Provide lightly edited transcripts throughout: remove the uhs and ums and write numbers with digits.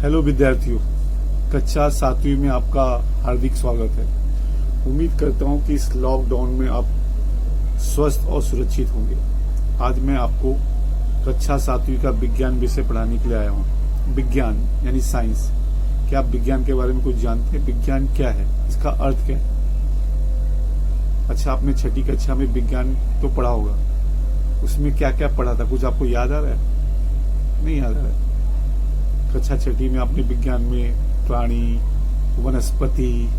Hello विद्यार्थियों, कक्षा 7वीं में आपका हार्दिक स्वागत है। उम्मीद करता हूं कि इस लॉकडाउन में आप स्वस्थ और सुरक्षित होंगे। आज मैं आपको कक्षा 7वीं का विज्ञान विषय पढ़ाने के लिए आया हूं। विज्ञान यानी साइंस। क्या आप विज्ञान के बारे में कुछ जानते हैं? विज्ञान क्या है, इसका अर्थ क्या है? अच्छा, आपने 6ठी कक्षा में विज्ञान तो पढ़ा होगा, उसमें क्या क्या पढ़ा था? कुछ आपको याद आ रहा है? नहीं याद आ रहा है। कक्षा 6ठी में आपने विज्ञान में प्राणी, वनस्पति,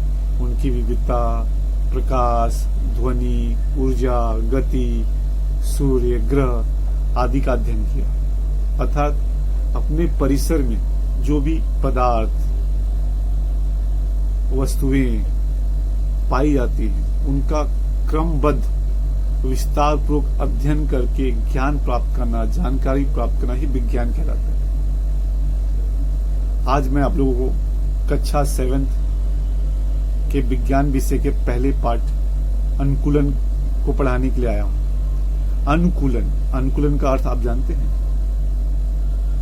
उनकी विविधता, प्रकाश, ध्वनि, ऊर्जा, गति, सूर्य, ग्रह आदि का अध्ययन किया। अर्थात अपने परिसर में जो भी पदार्थ, वस्तुएं पाई जाती हैं, उनका क्रमबद्ध विस्तार पूर्वक अध्ययन करके ज्ञान प्राप्त करना, जानकारी प्राप्त करना ही विज्ञान कहलाता है। आज मैं आप लोगों को कक्षा 7th के विज्ञान विषय के पहले पाठ अनुकूलन को पढ़ाने के लिए आया हूं। अनुकूलन का अर्थ आप जानते हैं?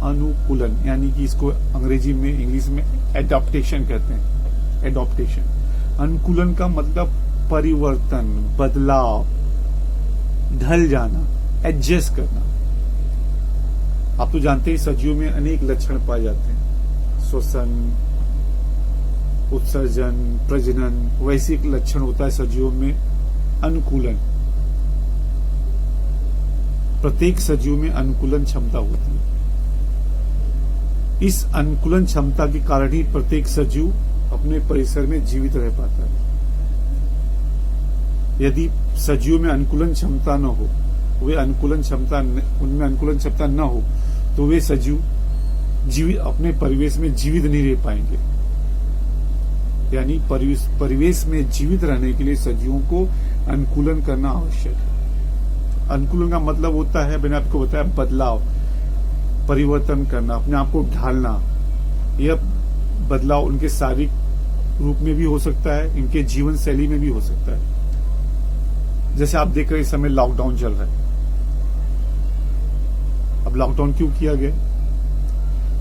अनुकूलन यानी कि इसको अंग्रेजी में, इंग्लिश में एडॉप्टेशन कहते हैं। एडॉप्टेशन। अनुकूलन का मतलब परिवर्तन, बदलाव, ढल जाना, एडजस्ट करना। आप तो जानते हैं सजीवों में अनेक लक्षण पाए जाते हैं। श्वसन, उत्सर्जन, प्रजनन, वैसे एक लक्षण होता है सजीवों में अनुकूलन। प्रत्येक सजीव में अनुकूलन क्षमता होती है। इस अनुकूलन क्षमता के कारण ही प्रत्येक सजीव अपने परिसर में जीवित रह पाता है। यदि सजीवों में अनुकूलन क्षमता न हो, उनमें अनुकूलन क्षमता न हो, तो वे सजीव अपने परिवेश में जीवित नहीं रह पाएंगे। यानी परिवेश में जीवित रहने के लिए सजीवों को अनुकूलन करना आवश्यक है। अनुकूलन का मतलब होता है, मैंने आपको बताया, बदलाव, परिवर्तन करना, अपने आप को ढालना। यह बदलाव उनके शारीरिक रूप में भी हो सकता है, इनके जीवन शैली में भी हो सकता है। जैसे आप देख रहे हैं इस समय लॉकडाउन चल रहा है। अब लॉकडाउन क्यों किया गया?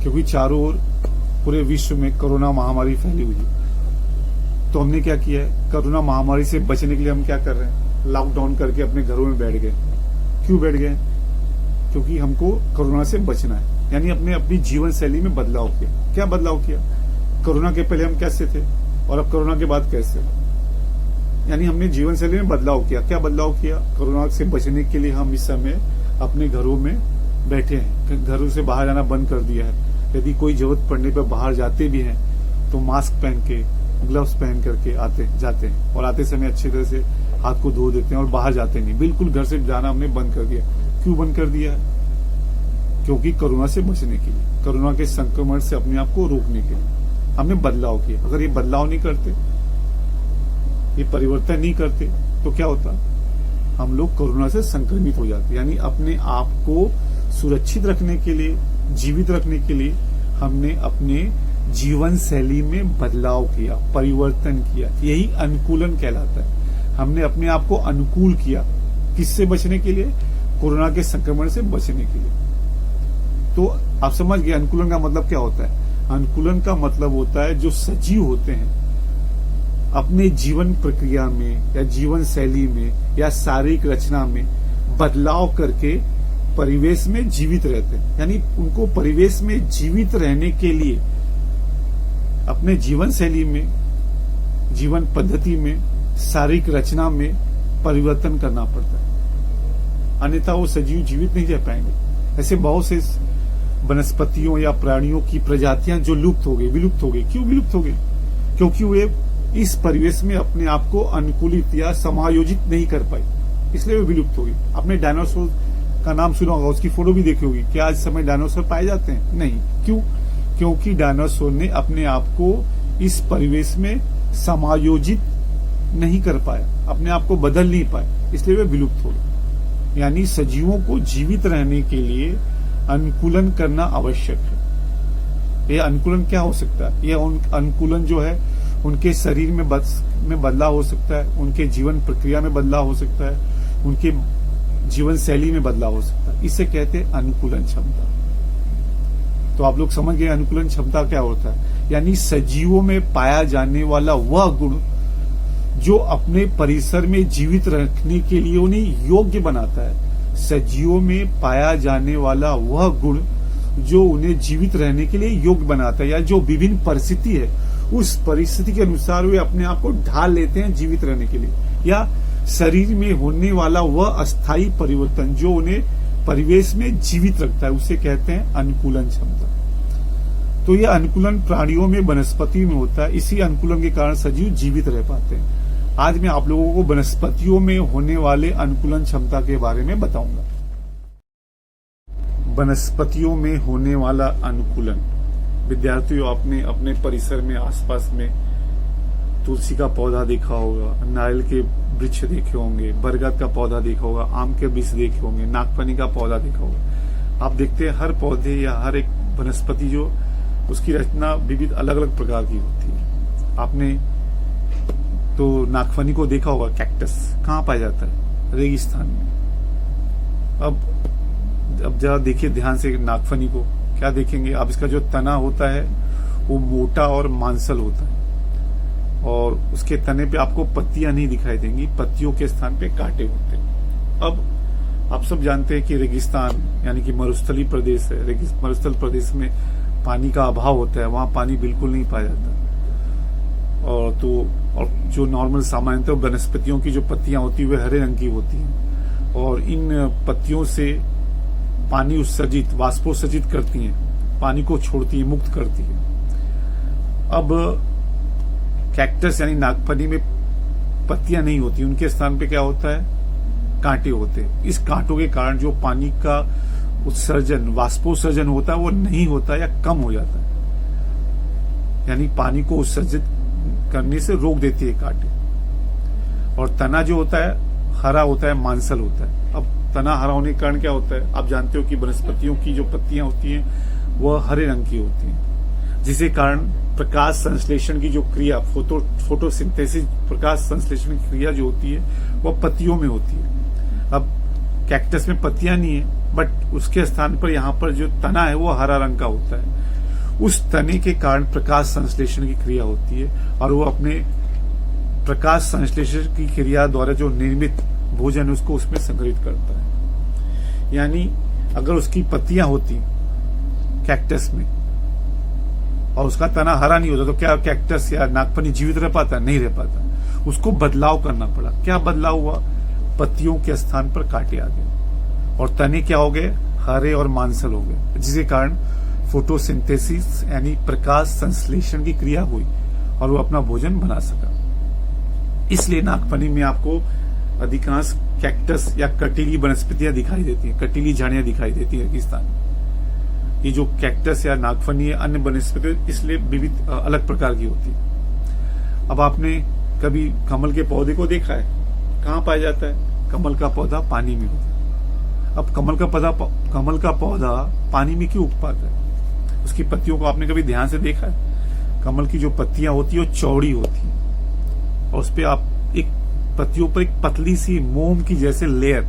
क्योंकि चारों ओर पूरे विश्व में कोरोना महामारी फैली हुई है। तो हमने क्या किया है, कोरोना महामारी से बचने के लिए हम क्या कर रहे हैं, लॉकडाउन करके अपने घरों में बैठ गए। क्यों बैठ गए? क्योंकि हमको कोरोना से बचना है। यानी अपनी जीवन शैली में बदलाव किया। क्या बदलाव किया? कोरोना के पहले हम कैसे थे और अब कोरोना के बाद कैसे? यानी हमने जीवन शैली में बदलाव किया। क्या बदलाव किया? कोरोना से बचने के लिए हम इस समय अपने घरों में बैठे हैं। घरों से बाहर जाना बंद कर दिया है। यदि कोई जरूरत पड़ने पर बाहर जाते भी हैं तो मास्क पहन के, ग्लव्स पहन करके जाते हैं और आते समय अच्छी तरह से हाथ को धो देते हैं और बाहर जाते नहीं। बिल्कुल घर से जाना हमने बंद कर दिया। क्यों बंद कर दिया? क्योंकि कोरोना से बचने के लिए, कोरोना के संक्रमण से अपने आप को रोकने के लिए हमने बदलाव किया। अगर ये बदलाव नहीं करते, ये परिवर्तन नहीं करते, तो क्या होता? हम लोग कोरोना से संक्रमित हो जाते। यानी अपने आप को सुरक्षित रखने के लिए, जीवित रखने के लिए हमने अपने जीवन शैली में बदलाव किया, परिवर्तन किया। यही अनुकूलन कहलाता है। हमने अपने आप को अनुकूल किया। किससे बचने के लिए? कोरोना के संक्रमण से बचने के लिए। तो आप समझ गए अनुकूलन का मतलब क्या होता है? अनुकूलन का मतलब होता है जो सजीव होते हैं अपने जीवन प्रक्रिया में या जीवन शैली में या शारीरिक रचना में बदलाव करके परिवेश में जीवित रहते हैं। यानी उनको परिवेश में जीवित रहने के लिए अपने जीवन शैली में, जीवन पद्धति में, शारीरिक रचना में परिवर्तन करना पड़ता है। अन्यथा वो सजीव जीवित नहीं रह पाएंगे। ऐसे बहुत से वनस्पतियों या प्राणियों की प्रजातियां जो विलुप्त हो गई। क्यों विलुप्त हो गई? क्योंकि वे इस परिवेश में अपने आप को अनुकूलित या समायोजित नहीं कर पाई, इसलिए वे विलुप्त हो गई। आपने डायनासोर का नाम सुना होगा, उसकी फोटो भी देखी होगी। क्या आज समय डायनासोर पाए जाते हैं? नहीं। क्यों? क्योंकि डायनासोर ने अपने आप को इस परिवेश में समायोजित नहीं कर पाया, अपने आप को बदल नहीं पाए, इसलिए वे विलुप्त हो गए। यानी सजीवों को जीवित रहने के लिए अनुकूलन करना आवश्यक है। यह अनुकूलन क्या हो सकता है? यह अनुकूलन जो है उनके शरीर में बदलाव हो सकता है, उनके जीवन प्रक्रिया में बदलाव हो सकता है, उनके जीवन शैली में बदलाव हो सकता है। इसे कहते हैं अनुकूलन क्षमता। तो तो आप लोग समझ गए अनुकूलन क्षमता क्या होता है। यानी सजीवों में पाया जाने वाला वह गुण जो अपने परिसर में जीवित रखने के लिए उन्हें योग्य बनाता है। सजीवों में पाया जाने वाला वह गुण जो उन्हें जीवित रहने के लिए योग्य बनाता है, या जो विभिन्न परिस्थिति है उस परिस्थिति के अनुसार वे अपने आप को ढाल लेते हैं जीवित रहने के लिए, या शरीर में होने वाला वह अस्थायी परिवर्तन जो उन्हें परिवेश में जीवित रखता है, उसे कहते हैं अनुकूलन क्षमता। तो यह अनुकूलन प्राणियों में, वनस्पति में होता है। इसी अनुकूलन के कारण सजीव जीवित रह पाते हैं। आज मैं आप लोगों को वनस्पतियों में होने वाले अनुकूलन क्षमता के बारे में बताऊंगा। वनस्पतियों में होने वाला अनुकूलन। विद्यार्थियों, आपने अपने परिसर में, आसपास में तुलसी का पौधा देखा होगा, नारियल के वृक्ष देखे होंगे, बरगद का पौधा देखा होगा, आम के वृक्ष देखे होंगे, नागफनी का पौधा देखा होगा। आप देखते हैं हर पौधे या हर एक वनस्पति जो उसकी रचना विविध अलग अलग प्रकार की होती है। आपने तो नागफनी को देखा होगा, कैक्टस कहाँ पाया जाता है? रेगिस्तान में। अब जरा देखिए ध्यान से नागफनी को, क्या देखेंगे आप? इसका जो तना होता है वो मोटा और मांसल होता है, और उसके तने पे आपको पत्तियां नहीं दिखाई देंगी, पत्तियों के स्थान पे कांटे होते हैं। अब आप सब जानते हैं कि रेगिस्तान यानी कि मरुस्थलीय प्रदेश है। मरुस्थल प्रदेश में पानी का अभाव होता है, वहां पानी बिल्कुल नहीं पाया जाता। और जो नॉर्मल सामान्यतः वनस्पतियों की जो पत्तियां होती है वे हरे रंग की होती हैं, और इन पत्तियों से पानी उत्सर्जित, वाष्पोत्सर्जित करती हैं, पानी को छोड़ती है, मुक्त करती है। अब कैक्टस यानी नागफनी में पत्तियां नहीं होती, उनके स्थान पे क्या होता है? कांटे होते हैं। इस कांटों के कारण जो पानी का उत्सर्जन, वाष्पोत्सर्जन होता है वो नहीं होता या कम हो जाता है, यानी पानी को उत्सर्जित करने से रोक देती है कांटे। और तना जो होता है हरा होता है, मांसल होता है। अब तना हरा होने के कारण क्या होता है? आप जानते हो कि वनस्पतियों की जो पत्तियां होती हैं वह हरे रंग की होती हैं, जिसके कारण प्रकाश संश्लेषण की जो क्रिया, फोटोसिंथेसिस, प्रकाश संश्लेषण की क्रिया जो होती है वह पत्तियों में होती है। अब कैक्टस में पत्तियां नहीं है, बट उसके स्थान पर यहाँ पर जो तना है वो हरा रंग का होता है। उस तने के कारण प्रकाश संश्लेषण की क्रिया होती है, और वो अपने प्रकाश संश्लेषण की क्रिया द्वारा जो निर्मित भोजन है उसको उसमें संग्रहित करता है। यानी अगर उसकी पत्तियां होती कैक्टस में और उसका तना हरा नहीं होता तो क्या कैक्टस या नागफनी जीवित रह पाता? नहीं रह पाता। उसको बदलाव करना पड़ा। क्या बदलाव हुआ? पत्तियों के स्थान पर कांटे आ गए और तने क्या हो गए? हरे और मांसल हो गए, जिसके कारण फोटोसिंथेसिस यानी प्रकाश संश्लेषण की क्रिया हुई और वो अपना भोजन बना सका। इसलिए नागफनी में आपको अधिकांश कैक्टस या कटीली वनस्पतियां दिखाई देती हैं, कटीली झाड़ियां दिखाई देती है रेगिस्तान में। ये जो कैक्टस या नागफनी है अन्य वनस्पति इसलिए विविध अलग प्रकार की होती है। अब आपने कभी कमल के पौधे को देखा है? कहाँ पाया जाता है? कमल का पौधा पानी में होता है। अब कमल का पौधा पानी में क्यों उग पाता है? उसकी पत्तियों को आपने कभी ध्यान से देखा है? कमल की जो पत्तियां होती है वो चौड़ी होती है, और उस पर आप एक पत्तियों पर एक पतली सी मोम की जैसे लेयर,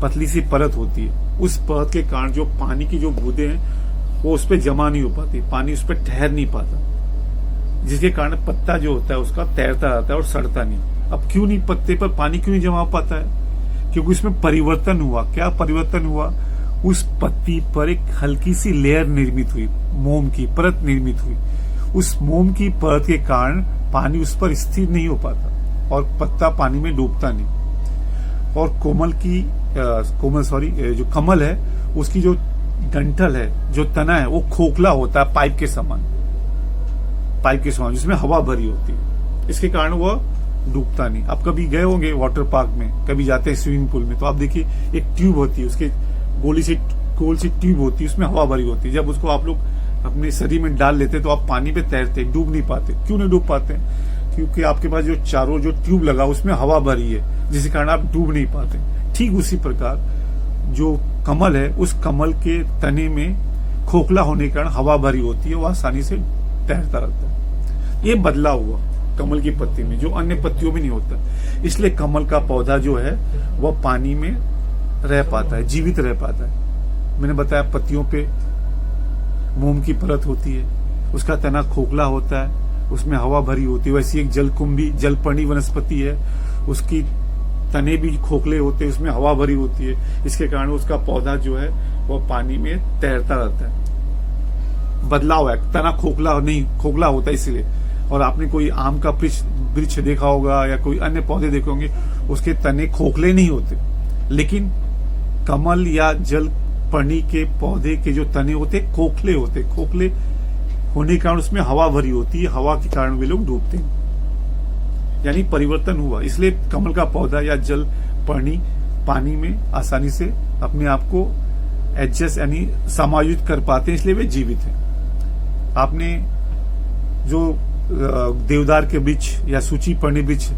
पतली सी परत होती है। उस परत के कारण जो पानी की जो बूंदें हैं वो उस पर जमा नहीं हो पाती, पानी उस पर ठहर नहीं पाता, जिसके कारण पत्ता जो होता है उसका तैरता रहता है और सड़ता नहीं। अब क्यों नहीं, पत्ते पर पानी क्यों नहीं जमा हो पाता है? क्योंकि उसमें परिवर्तन हुआ। क्या परिवर्तन हुआ? उस पत्ती पर एक हल्की सी लेयर निर्मित हुई, मोम की परत निर्मित हुई। उस मोम की परत के कारण पानी उस पर स्थिर नहीं हो पाता और पत्ता पानी में डूबता नहीं। और जो कमल है उसकी जो डंठल है, जो तना है वो खोखला होता है, पाइप के समान जिसमें हवा भरी होती है। इसके कारण वह डूबता नहीं। आप कभी गए होंगे वाटर पार्क में, कभी जाते हैं स्विमिंग पूल में, तो आप देखिए एक ट्यूब होती है, उसके गोल सी ट्यूब होती है, उसमें हवा भरी होती है। जब उसको आप लोग अपने शरीर में डाल लेते तो आप पानी पे तैरते, डूब नहीं पाते। क्यों नहीं डूब पाते? क्योंकि आपके पास जो चारों जो ट्यूब लगा उसमें हवा भरी है, जिसके कारण आप डूब नहीं पाते। ठीक उसी प्रकार जो कमल है, उस कमल के तने में खोखला होने के कारण हवा भरी होती है, वो आसानी से तैरता रहता है। ये बदलाव हुआ कमल की पत्ती में, जो अन्य पत्तियों में नहीं होता। इसलिए कमल का पौधा जो है वह पानी में रह पाता है, जीवित रह पाता है। मैंने बताया पत्तियों पे मोम की परत होती है, उसका तना खोखला होता है, उसमें हवा भरी होती है। वैसी एक जलकुंभी जलपर्णी वनस्पति है, उसकी तने भी खोखले होते हैं, उसमें हवा भरी होती है। इसके कारण उसका पौधा जो है वो पानी में तैरता रहता है। बदलाव है, तना खोखला नहीं, खोखला होता है इसलिए। और आपने कोई आम का वृक्ष देखा होगा या कोई अन्य पौधे देखे होंगे, उसके तने खोखले नहीं होते, लेकिन कमल या जलपर्णी के पौधे के जो तने होते खोखले होते। खोखले होने के कारण उसमें हवा भरी होती है, हवा के कारण वे लोग डूबते हैं, यानी परिवर्तन हुआ। इसलिए कमल का पौधा या जलपर्णी पानी में आसानी से अपने आप को एडजस्ट यानी समायोजित कर पाते हैं, इसलिए वे जीवित हैं। आपने जो देवदार के वृक्ष या सूचीपर्णी वृक्ष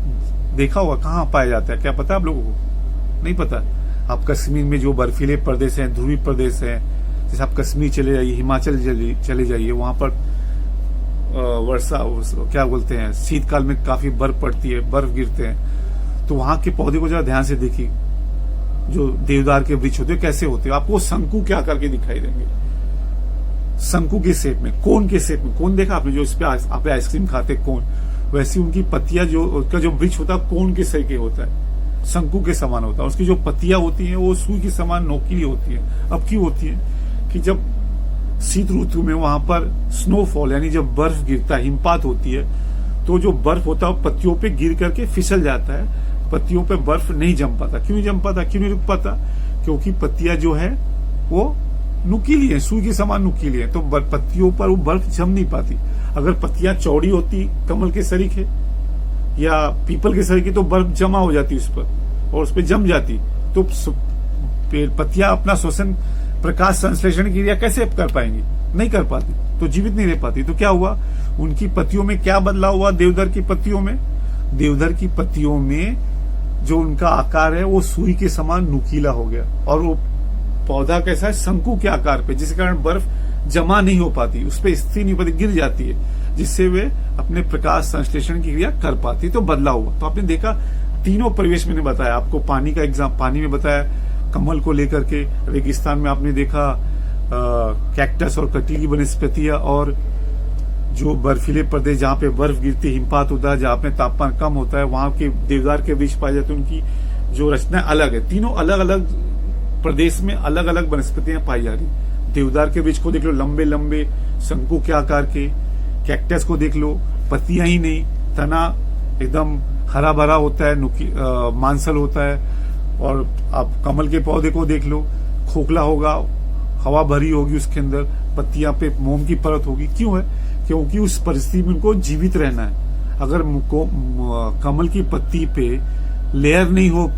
देखा होगा, कहाँ पाया जाता है, क्या पता आप लोगों को? नहीं पता। आप कश्मीर में जो बर्फीले प्रदेश हैं, ध्रुवीय प्रदेश हैं, जैसे आप कश्मीर चले जाइए, हिमाचल चले जाइए, वहां पर वर्षा क्या बोलते हैं, शीतकाल में काफी बर्फ पड़ती है, बर्फ गिरते हैं। तो वहां के पौधे को जरा ध्यान से देखिए, जो देवदार के वृक्ष होते हैं कैसे होते हैं, आपको शंकु के आकार के दिखाई देंगे, शंकु के शेप में, कोन के शेप में। कोन देखा आपने, जो इस पे आप आइसक्रीम खाते कोन, वैसी उनकी पत्तियां, जो उसका जो वृक्ष होता है कोन के शेप के होता है, शंकु के समान होता है। उसकी जो पत्तियां होती हैं वो सुई के समान नोकीली होती है। अब क्यों होती है कि जब शीत ऋतु में वहां पर स्नोफॉल यानी जब बर्फ गिरता है, हिमपात होती है, तो जो बर्फ होता है पत्तियों पे गिर करके फिसल जाता है, पत्तियों पे बर्फ नहीं जम पाता। क्यों नहीं जम पाता, क्यों नहीं रुक पाता? क्योंकि पत्तियां जो है वो नुकीली है, सुई के समान नुकीली है, तो पत्तियों पर वो बर्फ जम नहीं पाती। अगर पत्तियां चौड़ी होती, कमल के सरीखे या पीपल के सरीखे, तो बर्फ जमा हो जाती उस पर और उस पर जम जाती, तो पत्तियां अपना श्वसन, प्रकाश संश्लेषण की क्रिया कैसे कर पाएंगी? नहीं कर पाती, तो जीवित नहीं रह पाती। तो क्या हुआ, उनकी पत्तियों में क्या बदलाव हुआ? देवदार की पत्तियों में, देवदार की पत्तियों में जो उनका आकार है वो सुई के समान नुकीला हो गया, और वो पौधा कैसा है, शंकु के आकार पे, जिसके कारण बर्फ जमा नहीं हो पाती, उस पर स्थिर नहीं पाती, गिर जाती है, जिससे वे अपने प्रकाश संश्लेषण की क्रिया कर पाती। तो बदलाव हुआ। तो आपने देखा तीनों परिवेश मैंने बताया आपको, पानी का एग्जाम, पानी में बताया कमल को लेकर के, रेगिस्तान में आपने देखा कैक्टस और कटीली वनस्पतियां, और जो बर्फीले प्रदेश जहां पे बर्फ गिरती, हिमपात होता है, जहां पे तापमान कम होता है, वहां के देवदार के वृक्ष पाए जाते हैं। उनकी जो रचना अलग है, तीनों अलग अलग प्रदेश में अलग अलग वनस्पतियां पाई जा रही। देवदार के वृक्ष को देख लो, लंबे लंबे शंकु के आकार के। कैक्टस को देख लो, पत्तियां ही नहीं, तना एकदम हरा भरा होता है, मांसल होता है। और आप कमल के पौधे को देख लो, खोखला होगा, हवा भरी होगी उसके अंदर, पत्तियां पे मोम की परत होगी। क्यों है? क्योंकि उस परिस्थिति में उनको जीवित रहना है। अगर कमल की पत्ती पे लेयर नहीं हो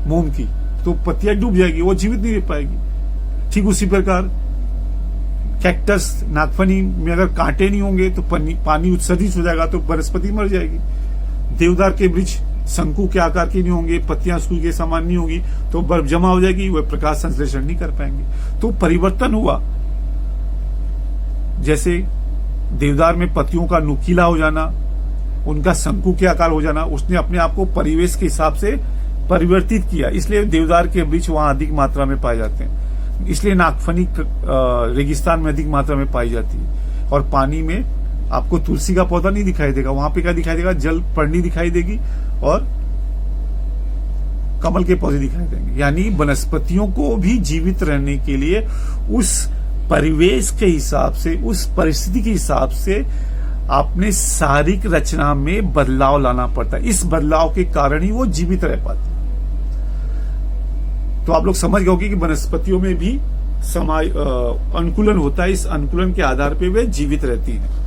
मोम की, तो पत्तियां डूब जाएगी, वो जीवित नहीं रह पाएगी। ठीक उसी प्रकार कैक्टस, नागफनी में अगर कांटे नहीं होंगे तो पानी उत्सर्जित हो जाएगा, तो वनस्पति मर जाएगी। देवदार के वृक्ष शंकु के आकार के नहीं होंगे, पत्तियां सुई के समान नहीं होगी, तो बर्फ जमा हो जाएगी, वह प्रकाश संश्लेषण नहीं कर पाएंगे। तो परिवर्तन हुआ। जैसे देवदार में पत्तियों का नुकीला हो जाना, उनका शंकु के आकार हो जाना, उसने अपने आप को परिवेश के हिसाब से परिवर्तित किया। इसलिए देवदार के वृक्ष वहां अधिक मात्रा में पाए जाते हैं, इसलिए नागफनी रेगिस्तान में अधिक मात्रा में पाई जाती है। और पानी में आपको तुलसी का पौधा नहीं दिखाई देगा, वहां पे क्या दिखाई देगा? जलपर्णी दिखाई देगी और कमल के पौधे दिखाई देंगे। यानी वनस्पतियों को भी जीवित रहने के लिए उस परिवेश के हिसाब से, उस परिस्थिति के हिसाब से अपने शारीरिक रचना में बदलाव लाना पड़ता है। इस बदलाव के कारण ही वो जीवित रह पाते। तो आप लोग समझ गए होंगे कि वनस्पतियों में भी अनुकूलन होता है, इस अनुकूलन के आधार पर वे जीवित रहती हैं।